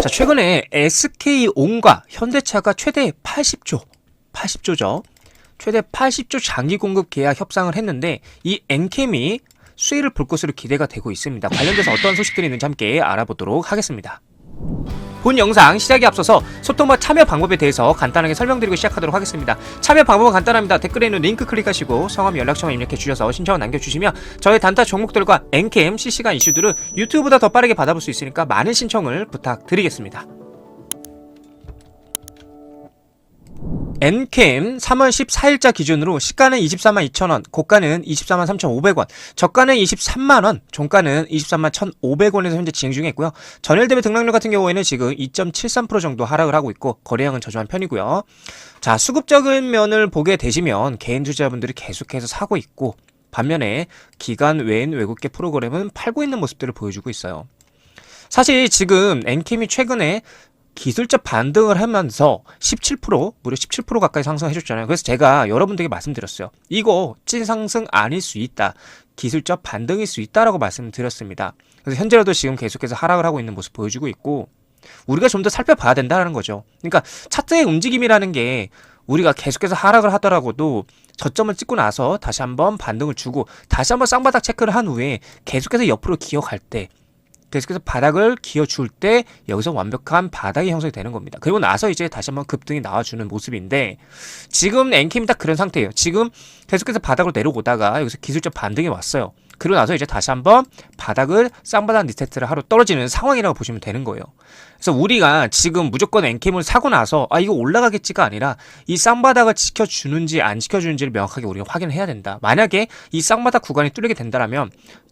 자, 최근에 SK온과 현대차가 최대 80조죠. 최대 80조 장기 공급 계약 협상을 했는데 이 엔캠이 수혜를 볼 것으로 기대가 되고 있습니다. 관련돼서 어떤 소식들이 있는지 함께 알아보도록 하겠습니다. 본 영상 시작에 앞서서 소통과 참여 방법에 대해서 간단하게 설명드리고 시작하도록 하겠습니다. 참여 방법은 간단합니다. 댓글에 있는 링크 클릭하시고 성함, 연락처만 입력해 주셔서 신청을 남겨주시면 저의 단타 종목들과 엔캠 실시간 이슈들을 유튜브보다 더 빠르게 받아볼 수 있으니까 많은 신청을 부탁드리겠습니다. 엔캠 3월 14일자 기준으로 시가는 24만 2천원, 고가는 24만 3,500원, 저가는 23만원, 종가는 23만 1,500원에서 현재 진행 중에 있고요. 전일 대비 등락률 같은 경우에는 지금 2.73% 정도 하락을 하고 있고 거래량은 저조한 편이고요. 자, 수급적인 면을 보게 되시면 개인 투자자분들이 계속해서 사고 있고 반면에 기관 외인 외국계 프로그램은 팔고 있는 모습들을 보여주고 있어요. 사실 지금 엔캠이 최근에 기술적 반등을 하면서 17%, 무려 17% 가까이 상승해줬잖아요. 그래서 제가 여러분들에게 말씀드렸어요. 이거 찐 상승 아닐 수 있다. 기술적 반등일 수 있다라고 말씀드렸습니다. 그래서 현재로도 지금 계속해서 하락을 하고 있는 모습 보여주고 있고 우리가 좀 더 살펴봐야 된다는 거죠. 그러니까 차트의 움직임이라는 게 우리가 계속해서 하락을 하더라도 저점을 찍고 나서 다시 한번 반등을 주고 다시 한번 쌍바닥 체크를 한 후에 계속해서 옆으로 기어갈 때 계속해서 바닥을 기어줄 때 여기서 완벽한 바닥이 형성이 되는 겁니다. 그리고 나서 이제 다시 한번 급등이 나와주는 모습인데 지금 엔캠이 딱 그런 상태예요. 지금 계속해서 바닥으로 내려오다가 여기서 기술적 반등이 왔어요. 그리고 나서 이제 다시 한번 바닥을 쌍바닥 리세트를 하러 떨어지는 상황이라고 보시면 되는 거예요. 그래서 우리가 지금 무조건 엔캠을 사고 나서 이거 올라가겠지가 아니라 이 쌍바닥을 지켜주는지 안 지켜주는지를 명확하게 우리가 확인을 해야 된다. 만약에 이 쌍바닥 구간이 뚫리게 된다면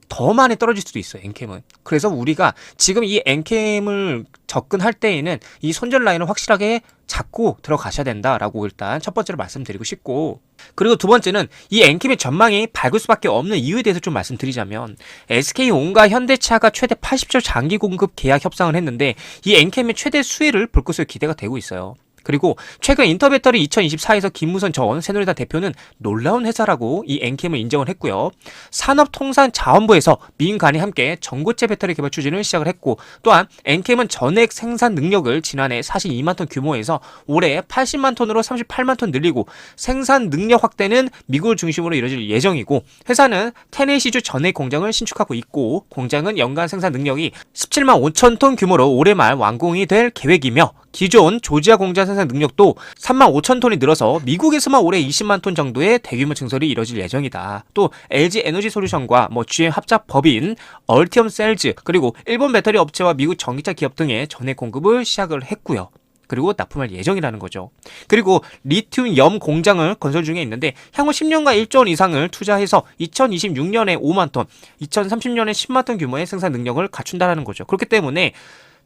더 많이 떨어질 수도 있어요, 엔캠은. 그래서 우리가 지금 이 엔캠을 접근할 때에는 이 손절 라인을 확실하게 잡고 들어가셔야 된다라고 일단 첫 번째로 말씀드리고 싶고, 그리고 두 번째는 이 엔캠의 전망이 밝을 수밖에 없는 이유에 대해서 좀 말씀드리자면 SK온과 현대차가 최대 80조 장기 공급 계약 협상을 했는데 이 엔캠의 최대 수혜를 볼 것으로 기대가 되고 있어요. 그리고 최근 인터배터리 2024에서 김무선 전 새누리당 대표는 놀라운 회사라고 이 엔캠을 인정을 했고요. 산업통상자원부에서 민간이 함께 전고체 배터리 개발 추진을 시작을 했고, 또한 엔캠은 전액 생산 능력을 지난해 42만 톤 규모에서 올해 80만 톤으로 38만 톤 늘리고 생산 능력 확대는 미국을 중심으로 이뤄질 예정이고, 회사는 테네시주 전액 공장을 신축하고 있고 공장은 연간 생산 능력이 17만 5천 톤 규모로 올해 말 완공이 될 계획이며, 기존 조지아 공장 생산 능력도 3만 5천 톤이 늘어서 미국에서만 올해 20만 톤 정도의 대규모 증설이 이뤄질 예정이다. 또 LG 에너지 솔루션과 GM 합작 법인 얼티엄 셀즈, 그리고 일본 배터리 업체와 미국 전기차 기업 등의 전액 공급을 시작을 했고요. 그리고 납품할 예정이라는 거죠. 그리고 리튬 염 공장을 건설 중에 있는데 향후 10년간 1조 원 이상을 투자해서 2026년에 5만 톤, 2030년에 10만 톤 규모의 생산 능력을 갖춘다는 거죠. 그렇기 때문에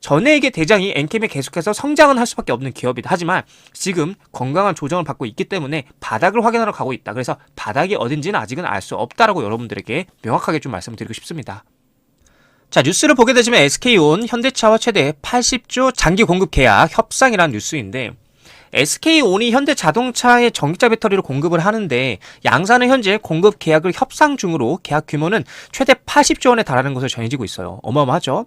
전액의 대장이 엔캠에 계속해서 성장은 할 수밖에 없는 기업이다. 하지만 지금 건강한 조정을 받고 있기 때문에 바닥을 확인하러 가고 있다. 그래서 바닥이 어딘지는 아직은 알 수 없다라고 여러분들에게 명확하게 좀 말씀드리고 싶습니다. 자, 뉴스를 보게 되시면 SK온, 현대차와 최대 80조 장기 공급 계약 협상이라는 뉴스인데, SK온이 현대자동차의 전기차 배터리를 공급을 하는데 양사는 현재 공급 계약을 협상 중으로 계약 규모는 최대 80조 원에 달하는 것으로 전해지고 있어요. 어마어마하죠?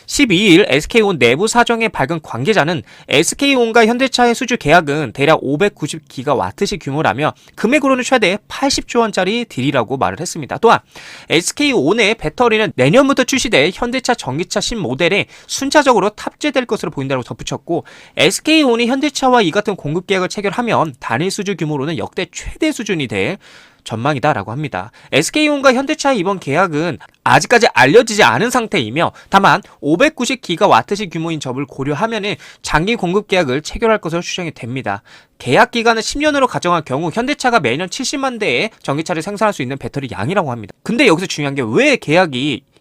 12일 SK온 내부 사정에 밝은 관계자는 SK온과 현대차의 수주 계약은 대략 590기가와트시 규모라며 금액으로는 최대 80조 원짜리 딜이라고 말을 했습니다. 또한 SK온의 배터리는 내년부터 출시될 현대차 전기차 신모델에 순차적으로 탑재될 것으로 보인다고 덧붙였고, SK온이 현대차와 이 같은 공급 계약을 체결하면 단일 수주 규모로는 역대 최대 수준이 될 전망이다라고 합니다. SK온과 현대차의 이번 계약은 아직까지 알려지지 않은 상태이며 다만 590기가와트시 규모인 점을 고려하면 장기 공급 계약을 체결할 것으로 추정이 됩니다. 계약 기간을 10년으로 가정할 경우 현대차가 매년 70만 대의 전기차를 생산할 수 있는 배터리 양이라고 합니다. 근데 여기서 중요한 게 왜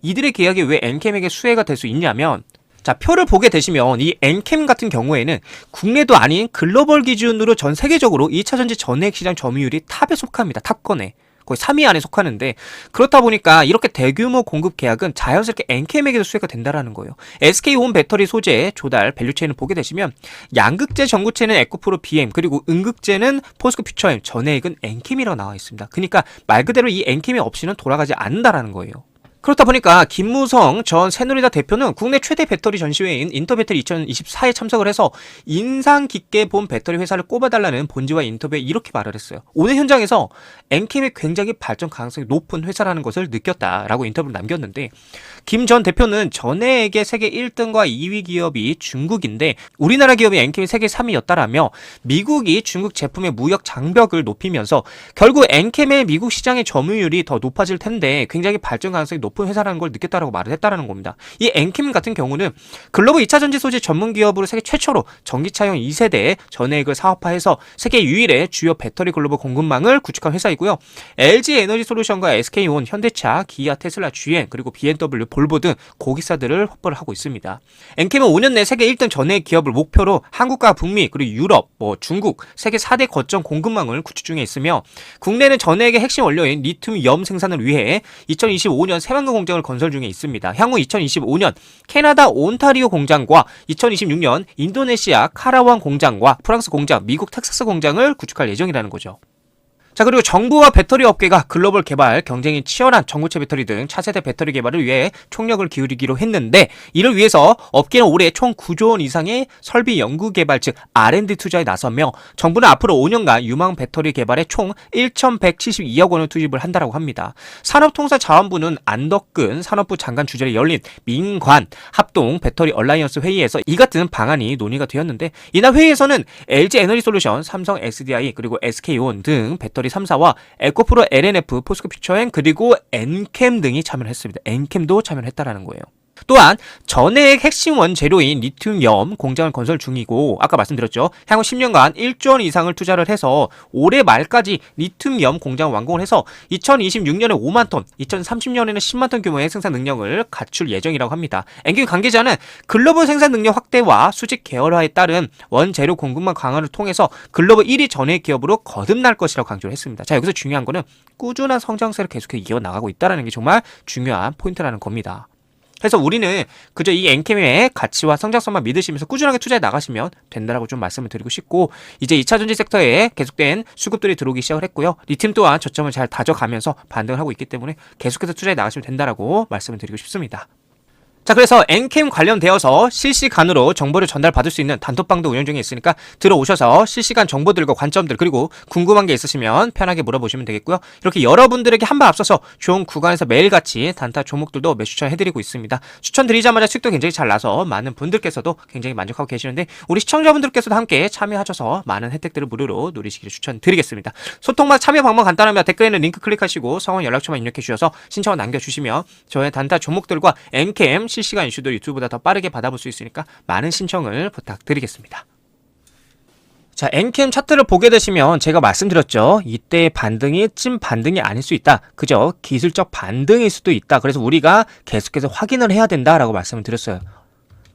이들의 계약이 왜 엔캠에게 수혜가 될 수 있냐면, 자, 표를 보게 되시면 이 엔캠 같은 경우에는 국내도 아닌 글로벌 기준으로 전 세계적으로 2차 전지 전액 시장 점유율이 탑에 속합니다. 탑권에. 거의 3위 안에 속하는데, 그렇다 보니까 이렇게 대규모 공급 계약은 자연스럽게 엔캠에게도 수혜가 된다라는 거예요. SK온 배터리 소재 조달 밸류체인을 보게 되시면 양극재 전구체는 에코프로 BM, 그리고 음극재는 포스코 퓨처엠, 전액은 엔캠이라고 나와 있습니다. 그러니까 말 그대로 이 엔캠이 없이는 돌아가지 않는다라는 거예요. 그렇다 보니까 김무성 전 새누리당 대표는 국내 최대 배터리 전시회인 인터배터리 2024에 참석을 해서 인상 깊게 본 배터리 회사를 꼽아달라는 본지와 인터뷰에 이렇게 말을 했어요. 오늘 현장에서 엔캠이 굉장히 발전 가능성이 높은 회사라는 것을 느꼈다라고 인터뷰를 남겼는데, 김 전 대표는 전해에게 세계 1등과 2위 기업이 중국인데 우리나라 기업이 엔캠이 세계 3위였다라며 미국이 중국 제품의 무역 장벽을 높이면서 결국 엔캠의 미국 시장의 점유율이 더 높아질 텐데 굉장히 발전 가능성이 높은 회사라는 걸 느꼈다라고 말을 했다라는 겁니다. 이 엔캠 같은 경우는 글로벌 2차 전지 소재 전문 기업으로 세계 최초로 전기차용 2세대 전해액을 사업화해서 세계 유일의 주요 배터리 글로벌 공급망을 구축한 회사이고요. LG 에너지 솔루션과 SK온, 현대차, 기아, 테슬라, GM, 그리고 BMW, 볼보 등 고기사들을 확보를 하고 있습니다. 엔캠은 5년 내 세계 1등 전해액 기업을 목표로 한국과 북미, 그리고 유럽, 중국, 세계 4대 거점 공급망을 구축 중에 있으며 국내는 전해액의 핵심 원료인 리튬 생산을 위해 2025년 새만금 공장을 건설 중에 있습니다. 향후 2025년 캐나다 온타리오 공장과 2026년 인도네시아 카라완 공장과 프랑스 공장, 미국 텍사스 공장을 구축할 예정이라는 거죠. 자, 그리고 정부와 배터리 업계가 글로벌 개발 경쟁이 치열한 전고체 배터리 등 차세대 배터리 개발을 위해 총력을 기울이기로 했는데, 이를 위해서 업계는 올해 총 9조 원 이상의 설비 연구 개발 즉 R&D 투자에 나서며 정부는 앞으로 5년간 유망 배터리 개발에 총 1,172억 원을 투입을 한다라고 합니다. 산업통상자원부는 안덕근 산업부 장관 주재로 열린 민관 합동 배터리 얼라이언스 회의에서 이 같은 방안이 논의가 되었는데, 이날 회의에서는 LG 에너지 솔루션, 삼성 SDI, 그리고 SK온 등 배터리 3사와 에코프로 LNF, 포스코 퓨처엔, 그리고 엔캠 등이 참여를 했습니다. 엔캠도 참여를 했다라는 거예요. 또한 전해액 핵심 원재료인 리튬 공장을 건설 중이고, 아까 말씀드렸죠. 향후 10년간 1조 원 이상을 투자를 해서 올해 말까지 리튬 공장을 완공을 해서 2026년에 5만 톤, 2030년에는 10만 톤 규모의 생산 능력을 갖출 예정이라고 합니다. 엔캠 관계자는 글로벌 생산 능력 확대와 수직 계열화에 따른 원재료 공급망 강화를 통해서 글로벌 1위 전해액 기업으로 거듭날 것이라고 강조를 했습니다. 자, 여기서 중요한 거는 꾸준한 성장세를 계속해서 이어나가고 있다는 게 정말 중요한 포인트라는 겁니다. 그래서 우리는 그저 이 엔캠의 가치와 성장성만 믿으시면서 꾸준하게 투자해 나가시면 된다라고 좀 말씀을 드리고 싶고, 이제 2차 전지 섹터에 계속된 수급들이 들어오기 시작을 했고요. 리튬 또한 저점을 잘 다져가면서 반등을 하고 있기 때문에 계속해서 투자해 나가시면 된다라고 말씀을 드리고 싶습니다. 자, 그래서 엔캠 관련되어서 실시간으로 정보를 전달받을 수 있는 단톡방도 운영 중에 있으니까 들어오셔서 실시간 정보들과 관점들, 그리고 궁금한 게 있으시면 편하게 물어보시면 되겠고요. 이렇게 여러분들에게 한 발 앞서서 좋은 구간에서 매일같이 단타 종목들도 매수 추천해드리고 있습니다. 추천드리자마자 수익도 굉장히 잘 나서 많은 분들께서도 굉장히 만족하고 계시는데, 우리 시청자분들께서도 함께 참여하셔서 많은 혜택들을 무료로 누리시기를 추천드리겠습니다. 소통방 참여 방법 간단하면 댓글에는 링크 클릭하시고 성원 연락처만 입력해 주셔서 신청을 남겨주시면 저의 단타 종목들과 엔캠 실시간 이슈도 유튜브보다 더 빠르게 받아볼 수 있으니까 많은 신청을 부탁드리겠습니다. 자, 엔캠 차트를 보게 되시면 제가 말씀드렸죠. 이때 반등이 찐 반등이 아닐 수 있다. 그죠? 기술적 반등일 수도 있다. 그래서 우리가 계속해서 확인을 해야 된다라고 말씀을 드렸어요.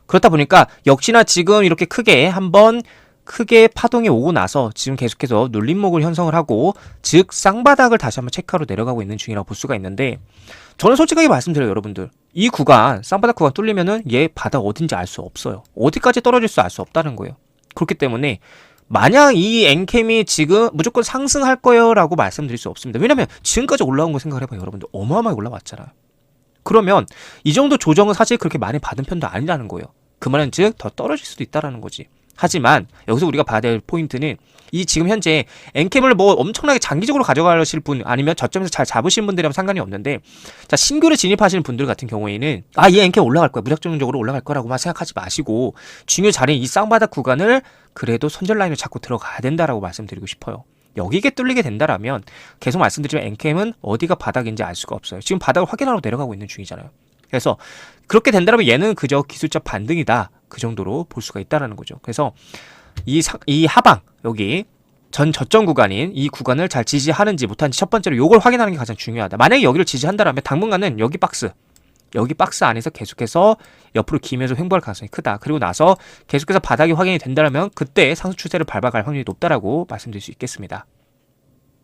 그렇다 보니까 역시나 지금 이렇게 크게 파동이 오고 나서 지금 계속해서 눌림목을 형성을 하고, 즉 쌍바닥을 다시 한번 체크하러 내려가고 있는 중이라고 볼 수가 있는데, 저는 솔직하게 말씀드려요, 여러분들. 이 구간, 쌍바닥 구간 뚫리면은 얘 바닥 어딘지 알 수 없어요. 어디까지 떨어질 수 알 수 없다는 거예요. 그렇기 때문에 마냥 이 엔캠이 지금 무조건 상승할 거예요 라고 말씀드릴 수 없습니다. 왜냐면 지금까지 올라온 거 생각을 해봐요, 여러분들. 어마어마하게 올라왔잖아요. 그러면 이 정도 조정은 사실 그렇게 많이 받은 편도 아니라는 거예요. 그 말은 즉 더 떨어질 수도 있다라는 거지. 하지만 여기서 우리가 봐야 될 포인트는 이 지금 현재 엔캠을 엄청나게 장기적으로 가져가실 분, 아니면 저점에서 잘 잡으시는 분들이라면 상관이 없는데, 자, 신규로 진입하시는 분들 같은 경우에는 이 엔캠 올라갈 거야, 무작정적으로 올라갈 거라고만 생각하지 마시고 중요 자리인 이 쌍바닥 구간을 그래도 손절 라인을 잡고 들어가야 된다라고 말씀드리고 싶어요. 여기게 뚫리게 된다라면 계속 말씀드리지만 엔캠은 어디가 바닥인지 알 수가 없어요. 지금 바닥을 확인하러 내려가고 있는 중이잖아요. 그래서 그렇게 된다면 얘는 그저 기술적 반등이다, 그 정도로 볼 수가 있다라는 거죠. 그래서 이 하방, 여기 전 저점 구간인 이 구간을 잘 지지하는지 못하는지 첫 번째로 요걸 확인하는 게 가장 중요하다. 만약에 여기를 지지한다라면 당분간은 여기 박스 안에서 계속해서 옆으로 기면서 횡보할 가능성이 크다. 그리고 나서 계속해서 바닥이 확인이 된다면 그때 상승 추세를 밟아갈 확률이 높다라고 말씀드릴 수 있겠습니다.